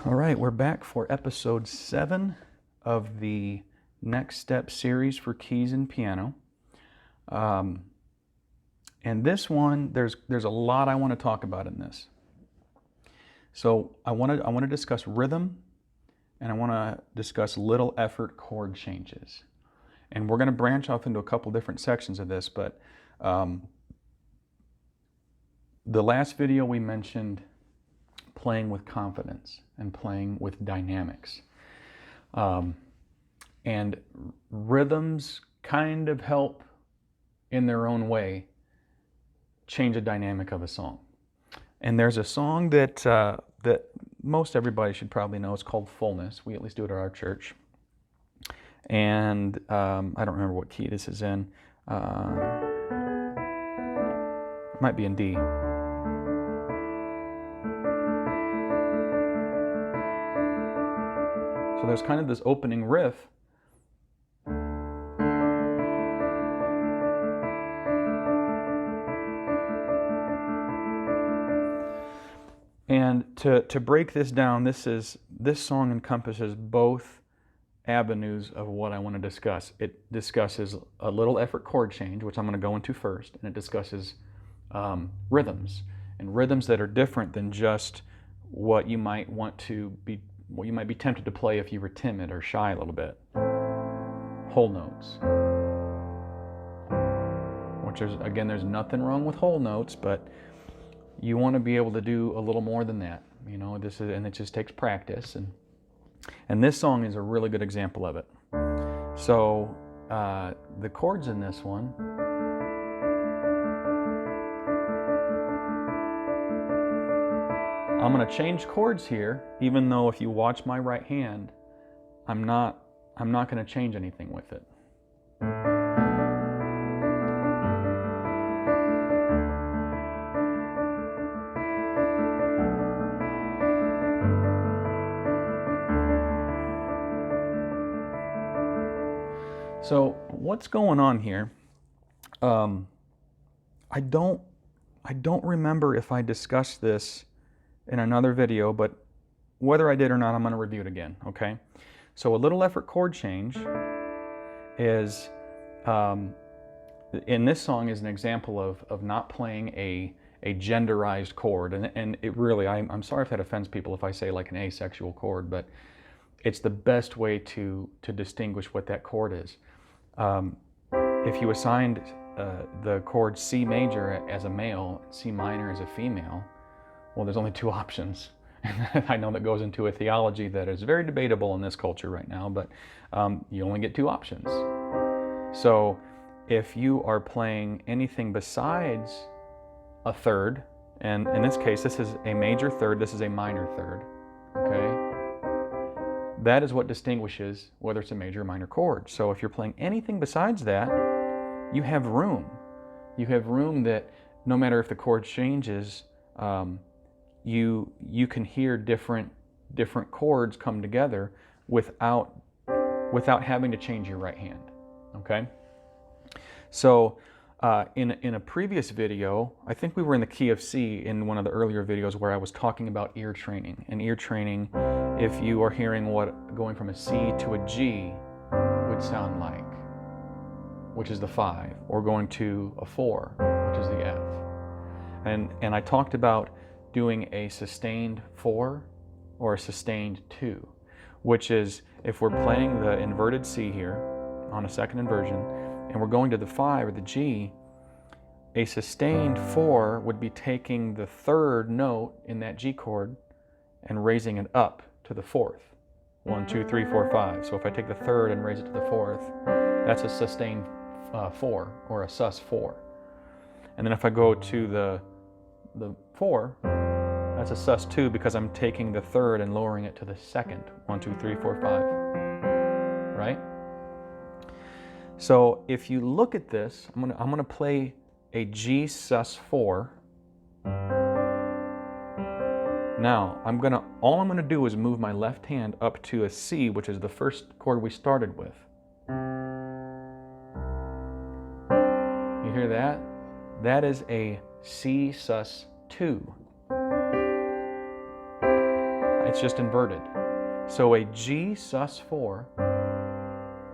All right, we're back for episode 7 of the Next Step series for keys and piano. And this one, there's a lot I want to talk about in this. So I want to discuss rhythm, and I want to discuss little effort chord changes. And we're going to branch off into a couple different sections of this, but the last video we mentioned playing with confidence and playing with dynamics. And rhythms kind of help in their own way change the dynamic of a song. And there's a song that that most everybody should probably know. It's called Fullness. We at least do it at our church. And I don't remember what key this is in. It might be in D. So there's kind of this opening riff. And to break this down, this song encompasses both avenues of what I want to discuss. It discusses a little effort chord change, which I'm going to go into first, and it discusses rhythms, and rhythms that are different than just what you might be tempted to play if you were timid or shy a little bit. Whole notes. Which is, again, there's nothing wrong with whole notes, but you want to be able to do a little more than that. You know, and it just takes practice, and this song is a really good example of it. So the chords in this one, I'm going to change chords here, even though if you watch my right hand, I'm not going to change anything with it. So what's going on here? I don't remember if I discussed this in another video, but whether I did or not, I'm going to review it again, okay? So a little effort chord change is, in this song, is an example of not playing a genderized chord. And it really, I'm sorry if that offends people if I say like an asexual chord, but it's the best way to distinguish what that chord is. If you assigned the chord C major as a male, C minor as a female, well, there's only two options. I know that goes into a theology that is very debatable in this culture right now, but you only get two options. So if you are playing anything besides a third, and in this case, this is a major third, this is a minor third, okay? That is what distinguishes whether it's a major or minor chord. So if you're playing anything besides that, you have room. You have room that no matter if the chord changes, you can hear different chords come together without having to change your right hand. Okay. So in a previous video, I think we were in the key of C in one of the earlier videos where I was talking about ear training. And ear training, if you are hearing what going from a C to a G would sound like, which is the 5, or going to a 4, which is the F. And I talked about doing a sustained 4 or a sustained 2, which is if we're playing the inverted C here on a second inversion and we're going to the 5 or the G, a sustained 4 would be taking the third note in that G chord and raising it up to the 4th. 1, 2, 3, 4, 5. So if I take the third and raise it to the 4th, that's a sustained 4 or a sus 4. And then if I go to the 4, that's a sus 2 because I'm taking the third and lowering it to the second. 1, 2, 3, 4, 5. Right? So if you look at this, I'm gonna play a G sus 4. Now all I'm gonna do is move my left hand up to a C, which is the first chord we started with. You hear that? That is a C sus 2. It's just inverted. So a G sus4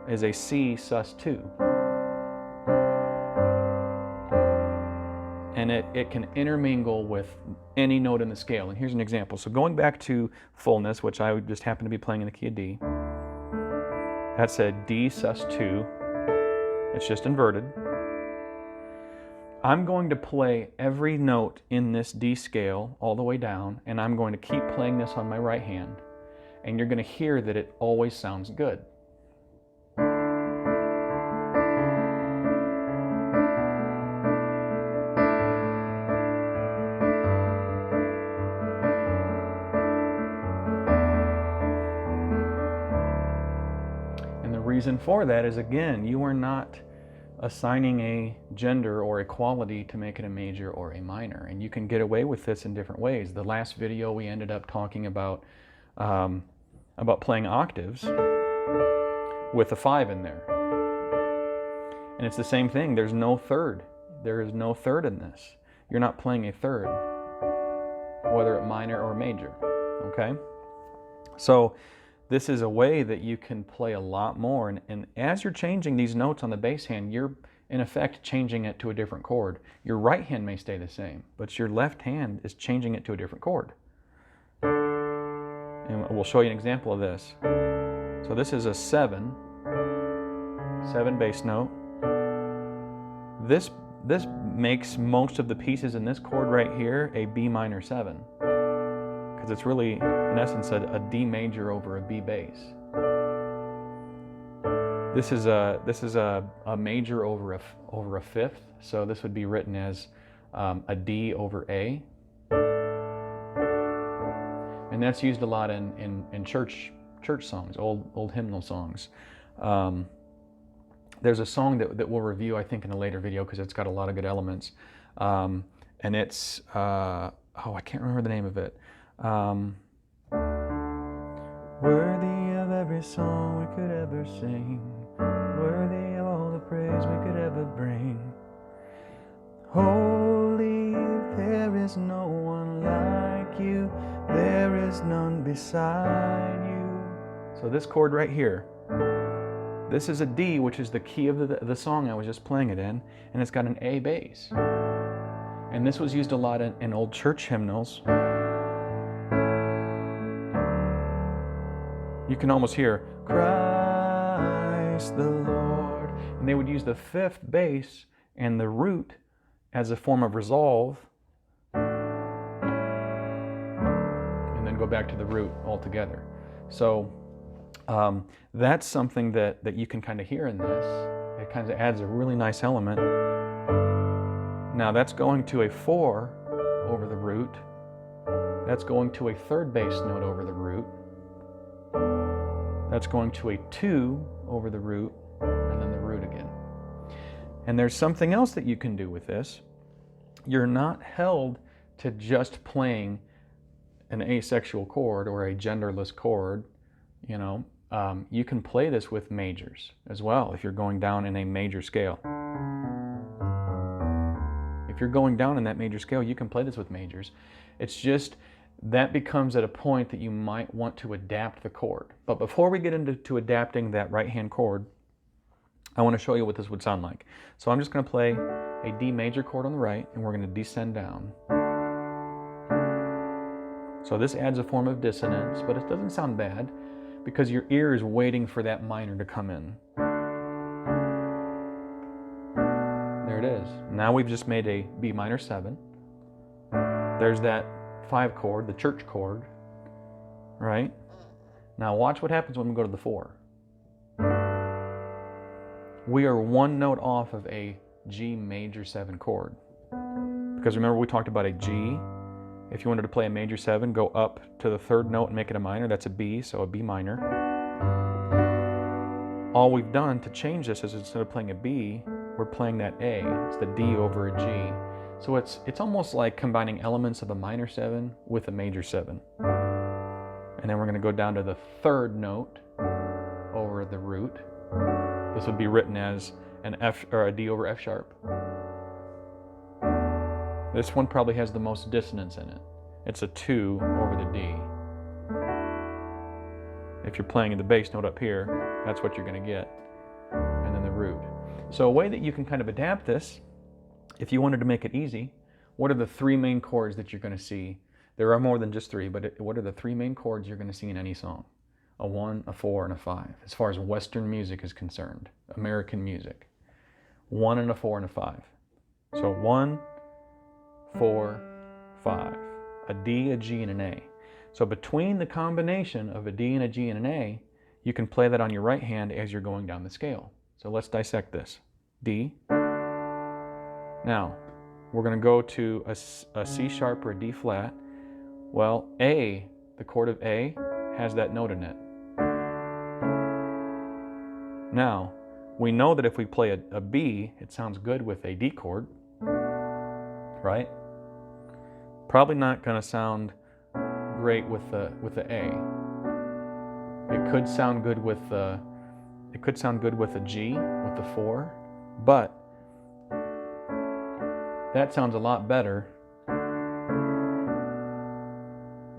is a C sus2. And it can intermingle with any note in the scale. And here's an example. So going back to fullness, which I just happen to be playing in the key of D, that's a D sus2. It's just inverted. I'm going to play every note in this D scale all the way down, and I'm going to keep playing this on my right hand, and you're going to hear that it always sounds good. And the reason for that is, again, you are not assigning a gender or a quality to make it a major or a minor, and you can get away with this in different ways. The last video we ended up talking about playing octaves with a 5 in there, and it's the same thing. There's no third. There is no third in this. You're not playing a third, whether it minor or major. Okay, so this is a way that you can play a lot more, and as you're changing these notes on the bass hand, you're in effect changing it to a different chord. Your right hand may stay the same, but your left hand is changing it to a different chord. And we'll show you an example of this. So this is a 7 bass note. This makes most of the pieces in this chord right here a B minor 7. Because it's really, in essence, a D major over a B bass. This is a major over a fifth, so this would be written as a D over A, and that's used a lot in church songs, old hymnal songs. There's a song that we'll review, I think, in a later video because it's got a lot of good elements, and it's I can't remember the name of it. Worthy of every song we could ever sing, worthy of all the praise we could ever bring. Holy, there is no one like you, there is none beside you. So this chord right here, this is a D, which is the key of the song I was just playing it in, and it's got an A bass. And this was used a lot in old church hymnals. You can almost hear, Christ the Lord. And they would use the fifth bass and the root as a form of resolve, and then go back to the root altogether. So that's something that you can kind of hear in this. It kind of adds a really nice element. Now that's going to a 4 over the root. That's going to a third bass note over the root. That's going to a 2 over the root, and then the root again. And there's something else that you can do with this. You're not held to just playing an asexual chord or a genderless chord. You know, you can play this with majors as well if you're going down in a major scale. If you're going down in that major scale, you can play this with majors. It's just that becomes at a point that you might want to adapt the chord. But before we get into adapting that right hand chord, I want to show you what this would sound like. So I'm just going to play a D major chord on the right, and we're going to descend down. So this adds a form of dissonance, but it doesn't sound bad because your ear is waiting for that minor to come in. There it is. Now we've just made a B minor 7. There's that 5 chord, the church chord, right? Now watch what happens when we go to the 4. We are one note off of a G major 7 chord. Because remember we talked about a G. If you wanted to play a major 7, go up to the third note and make it a minor. That's a B, so a B minor. All we've done to change this is instead of playing a B, we're playing that A. It's the D over a G. So it's almost like combining elements of a minor 7 with a major 7. And then we're going to go down to the third note over the root. This would be written as an F or a D over F sharp. This one probably has the most dissonance in it. It's a 2 over the D. if you're playing the bass note up here, that's what you're going to get, and then the root. So a way that you can kind of adapt this, if you wanted to make it easy, what are the three main chords that you're going to see? There are more than just three, but what are the three main chords you're going to see in any song? A 1, a 4, and a 5, as far as Western music is concerned, American music. 1 and a 4 and a 5. So 1, 4, 5. A D, a G, and an A. So between the combination of a D and a G and an A, you can play that on your right hand as you're going down the scale. So let's dissect this. D. Now, we're going to go to a C sharp or a D flat. Well, A, the chord of A, has that note in it. Now, we know that if we play a B, it sounds good with a D chord, right? Probably not going to sound great with the A. It could sound good with a G, with the 4, but that sounds a lot better.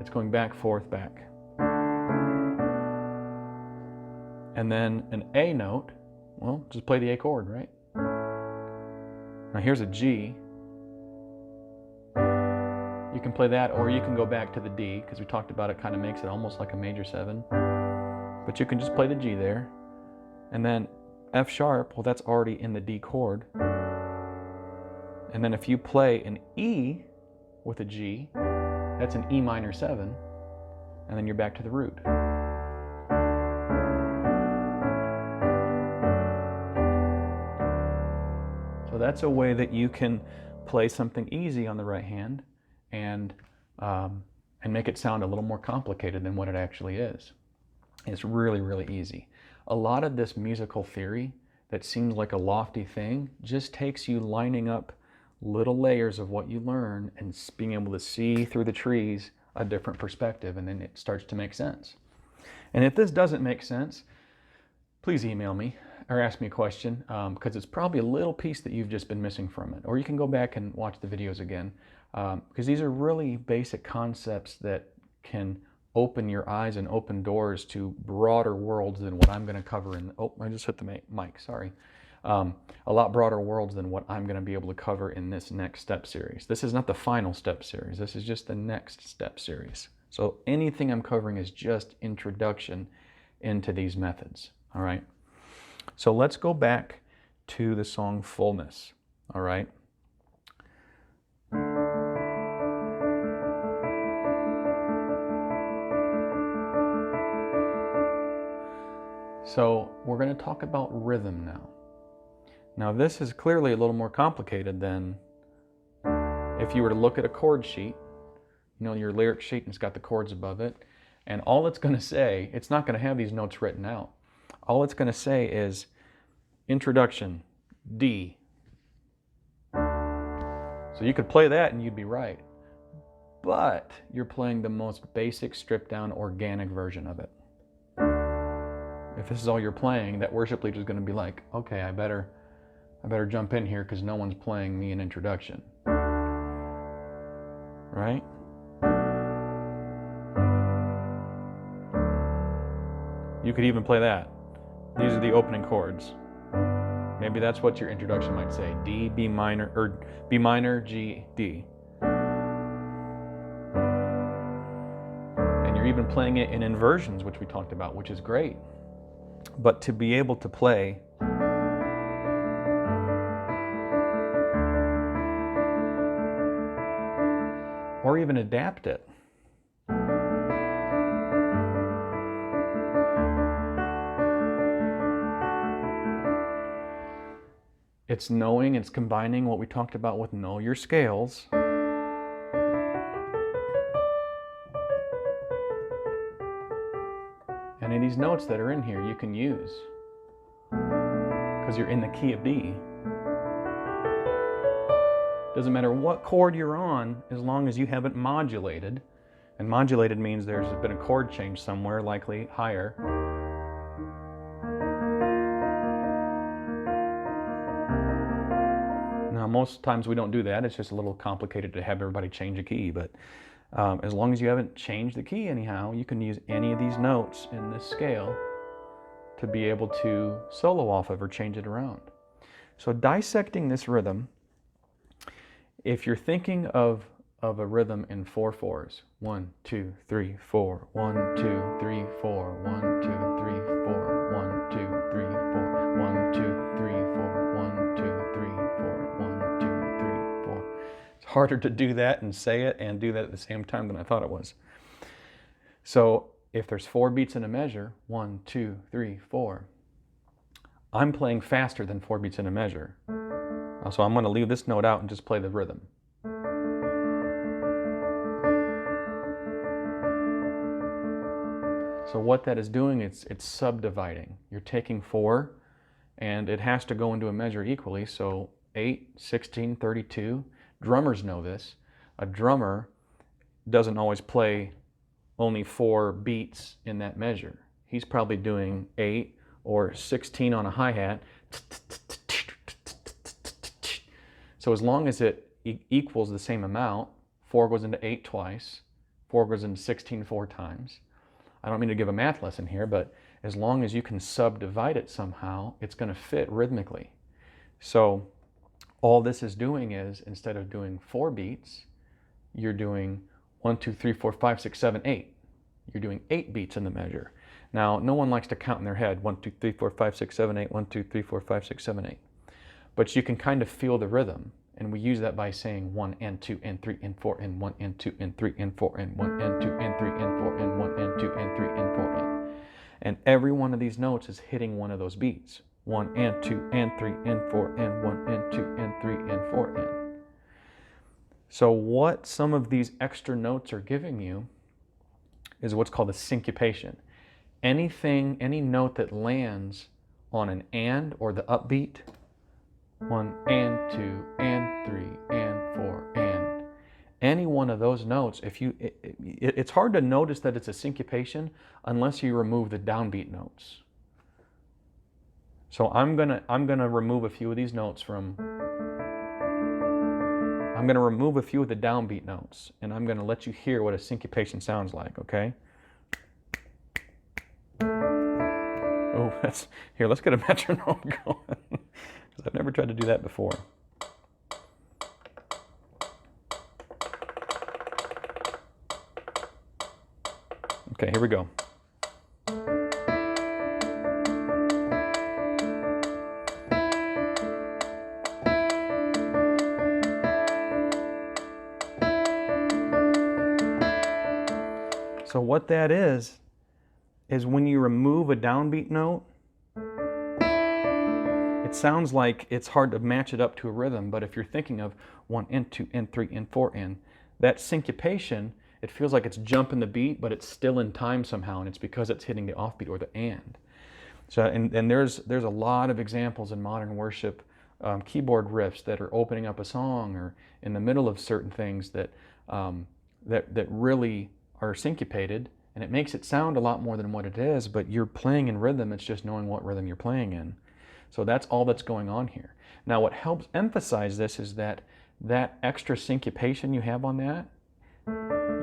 It's going back, forth, back. And then an A note, well, just play the A chord, right? Now here's a G. You can play that, or you can go back to the D, because we talked about it kind of makes it almost like a major 7. But you can just play the G there. And then F sharp, well, that's already in the D chord. And then if you play an E with a G, that's an E minor 7, and then you're back to the root. So that's a way that you can play something easy on the right hand and make it sound a little more complicated than what it actually is. It's really, really easy. A lot of this musical theory that seems like a lofty thing just takes you lining up little layers of what you learn and being able to see through the trees a different perspective, and then it starts to make sense. And if this doesn't make sense, please email me or ask me a question, because it's probably a little piece that you've just been missing from it. Or you can go back and watch the videos again, because these are really basic concepts that can open your eyes and open doors to broader worlds than what I'm going to cover in, oh, I just hit the mic, sorry. A lot broader worlds than what I'm going to be able to cover in this next step series. This is not the final step series. This is just the next step series. So anything I'm covering is just introduction into these methods. All right. So let's go back to the song Fullness. All right. So we're going to talk about rhythm now. Now this is clearly a little more complicated than if you were to look at a chord sheet, you know, your lyric sheet, and it's got the chords above it, and all it's going to say, it's not going to have these notes written out. All it's going to say is introduction, D. So you could play that and you'd be right, but you're playing the most basic, stripped down, organic version of it. If this is all you're playing, that worship leader is going to be like, okay, I better jump in here because no one's playing me an introduction. Right? You could even play that. These are the opening chords. Maybe that's what your introduction might say. D, B minor, or B minor, G, D. And you're even playing it in inversions, which we talked about, which is great. But to be able to play or even adapt it. It's knowing, it's combining what we talked about with know your scales. And in these notes that are in here, you can use because you're in the key of D. Doesn't matter what chord you're on, as long as you haven't modulated. And modulated means there's been a chord change somewhere, likely higher. Now, most times we don't do that. It's just a little complicated to have everybody change a key. But As long as you haven't changed the key anyhow, you can use any of these notes in this scale to be able to solo off of or change it around. So dissecting this rhythm, if you're thinking of a rhythm in 4/4s, 1, 2, 3, 4, 1, 2, 3, 4, 1, 2, 3, 4, 1, 2, 3, 4, 1, 2, 3, 4, 1, 2, 3, 4, 1, 2, 3, 4. It's harder to do that and say it and do that at the same time than I thought it was. So if there's 4 beats in a measure, 1, 2, 3, 4, I'm playing faster than 4 beats in a measure. So I'm going to leave this note out and just play the rhythm. So what that is doing, it's subdividing. You're taking 4 and it has to go into a measure equally. So 8, 16, 32. Drummers know this. A drummer doesn't always play only 4 beats in that measure. He's probably doing 8 or 16 on a hi-hat. So as long as it equals the same amount, 4 goes into 8 twice, 4 goes into 16 4 times. I don't mean to give a math lesson here, but as long as you can subdivide it somehow, it's going to fit rhythmically. So all this is doing is, instead of doing 4 beats, you're doing 1, 2, 3, 4, 5, 6, 7, 8. You're doing 8 beats in the measure. Now, no one likes to count in their head, 1, 2, 3, 4, 5, 6, 7, 8, 1, 2, 3, 4, 5, 6, 7, 8. But you can kind of feel the rhythm, and we use that by saying 1 and 2 and 3 and 4 and 1 and 2 and 3 and 4 and 1 and 2 and 3 and 4 and 1 and 2 and 3 and 4 and every one of these notes is hitting one of those beats. 1 and 2 and 3 and 4 and 1 and 2 and 3 and 4 and. So what some of these extra notes are giving you is what's called a syncopation. Any note that lands on an and or the upbeat, 1 and 2 and 3 and 4 and, any one of those notes, it's hard to notice that it's a syncopation unless you remove the downbeat notes. So I'm gonna remove a few of these notes I'm gonna remove a few of the downbeat notes, and I'm gonna let you hear what a syncopation sounds like, okay? Oh, here, let's get a metronome going, because I've never tried to do that before. Okay, here we go. So what that is when you remove a downbeat note, it sounds like it's hard to match it up to a rhythm, but if you're thinking of 1 and 2 and 3 and 4 and, that syncopation, it feels like it's jumping the beat, but it's still in time somehow, and it's because it's hitting the offbeat or the and. So, and there's a lot of examples in modern worship, keyboard riffs that are opening up a song or in the middle of certain things that really are syncopated, and it makes it sound a lot more than what it is, but you're playing in rhythm, it's just knowing what rhythm you're playing in. So that's all that's going on here. Now what helps emphasize this is that extra syncopation you have on that,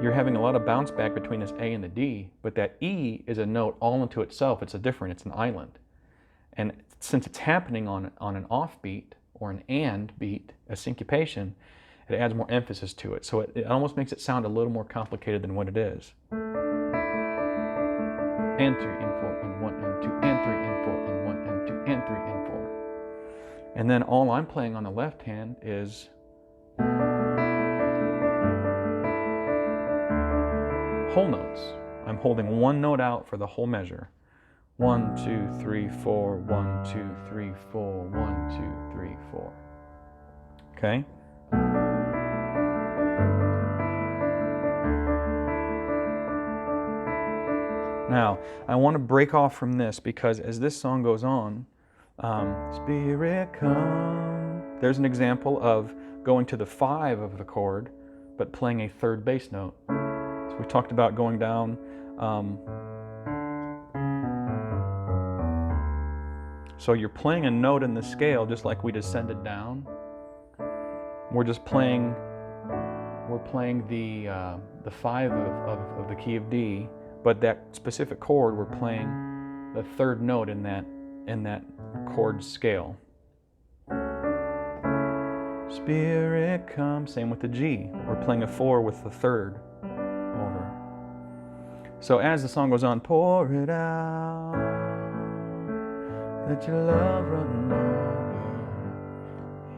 you're having a lot of bounce back between this A and the D, but that E is a note all into itself. It's it's an island. And since it's happening on an offbeat or an and beat, a syncopation, it adds more emphasis to it. So it almost makes it sound a little more complicated than what it is. And 3 and 4 and 1 and 2 and 3 and 4 and 1 and 2 and 3 and 4. And then all I'm playing on the left hand is whole notes. I'm holding one note out for the whole measure. 1, 2, 3, 4, 1, 2, 3, 4, 1, 2, 3, 4. Okay? Now, I want to break off from this because as this song goes on, Spirit come, there's an example of going to the 5 of the chord, but playing a third bass note. So we talked about going down, so you're playing a note in the scale just like we descended down. We're just playing, we're playing the the 5 of the key of D, but that specific chord, we're playing the 3rd note in that chord scale. Spirit come, same with the G. We're playing a 4 with the 3rd over. So as the song goes on, pour it out, let your love run over,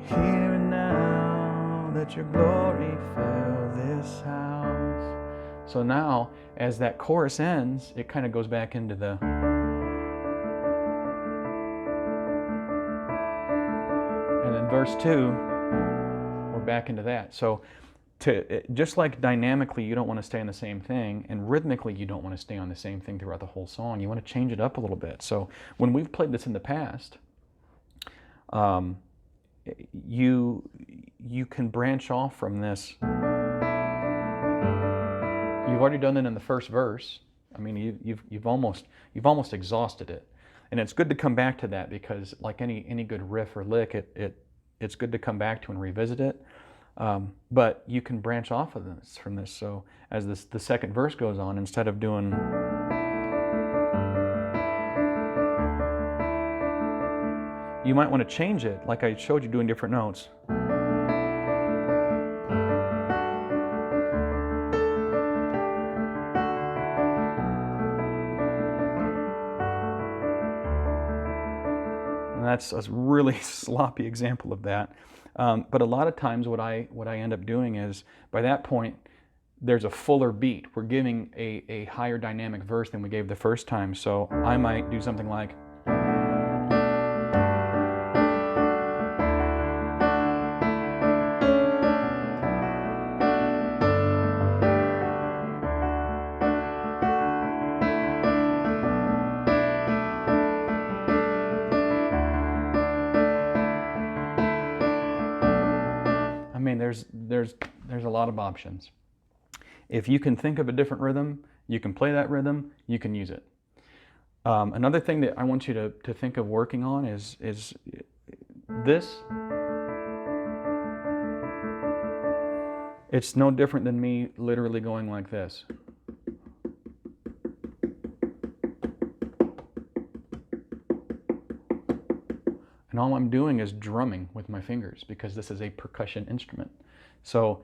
here and now, let your glory fill this house. So now, as that chorus ends, it kind of goes back into the... And then verse 2, we're back into that. So just like dynamically you don't want to stay on the same thing, and rhythmically you don't want to stay on the same thing throughout the whole song. You want to change it up a little bit. So when we've played this in the past, you can branch off from this. You've already done it in the first verse. I mean, you've almost exhausted it, and it's good to come back to that, because like any good riff or lick, it's good to come back to and revisit it. But you can branch off of this from this. So as the second verse goes on, instead of doing, you might want to change it, like I showed you doing different notes. And that's a really sloppy example of that. But a lot of times what I end up doing is, by that point, there's a fuller beat. We're giving a higher dynamic verse than we gave the first time. So I might do something like, I mean, there's a lot of options. If you can think of a different rhythm, you can play that rhythm, you can use it. Another thing that I want you to think of working on is this. It's no different than me literally going like this. And all I'm doing is drumming with my fingers, because this is a percussion instrument. So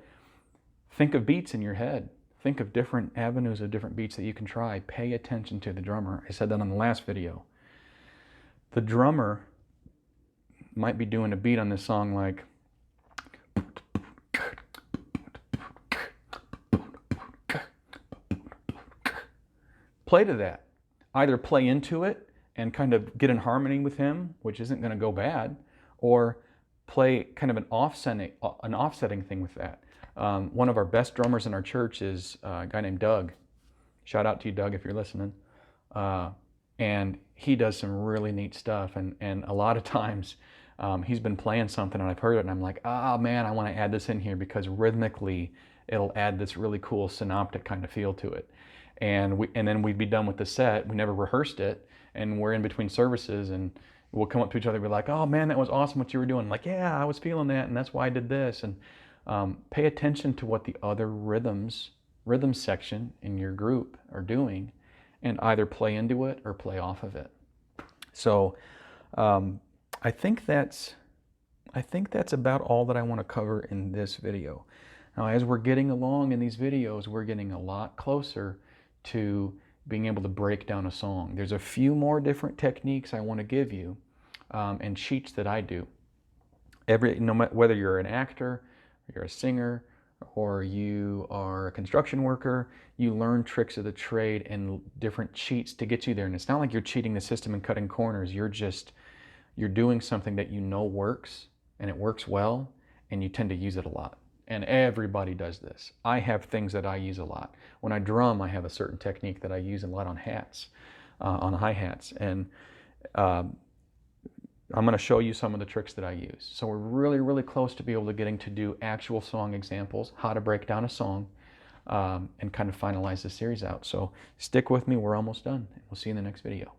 think of beats in your head. Think of different avenues of different beats that you can try. Pay attention to the drummer. I said that on the last video. The drummer might be doing a beat on this song like, play to that. Either play into it and kind of get in harmony with him, which isn't going to go bad, or play kind of an offsetting thing with that. One of our best drummers in our church is a guy named Doug. Shout out to you, Doug, if you're listening. And he does some really neat stuff. And a lot of times he's been playing something and I've heard it and I'm like, ah, man, I want to add this in here, because rhythmically it'll add this really cool synoptic kind of feel to it. And then we'd be done with the set. We never rehearsed it, and we're in between services, and we'll come up to each other and be like, oh man, that was awesome what you were doing. I'm like, yeah, I was feeling that, and that's why I did this. And pay attention to what the other rhythm section in your group are doing, and either play into it or play off of it. So I think that's about all that I want to cover in this video. Now, as we're getting along in these videos, we're getting a lot closer to being able to break down a song. There's a few more different techniques I want to give you, and cheats that I do. No matter whether you're an actor, you're a singer, or you are a construction worker, you learn tricks of the trade and different cheats to get you there. And it's not like you're cheating the system and cutting corners. You're doing something that you know works, and it works well, and you tend to use it a lot. And everybody does this. I have things that I use a lot. When I drum, I have a certain technique that I use a lot on hats, on hi-hats. And I'm going to show you some of the tricks that I use. So we're really, really close to be able to getting to do actual song examples, how to break down a song, and kind of finalize the series out. So stick with me. We're almost done. We'll see you in the next video.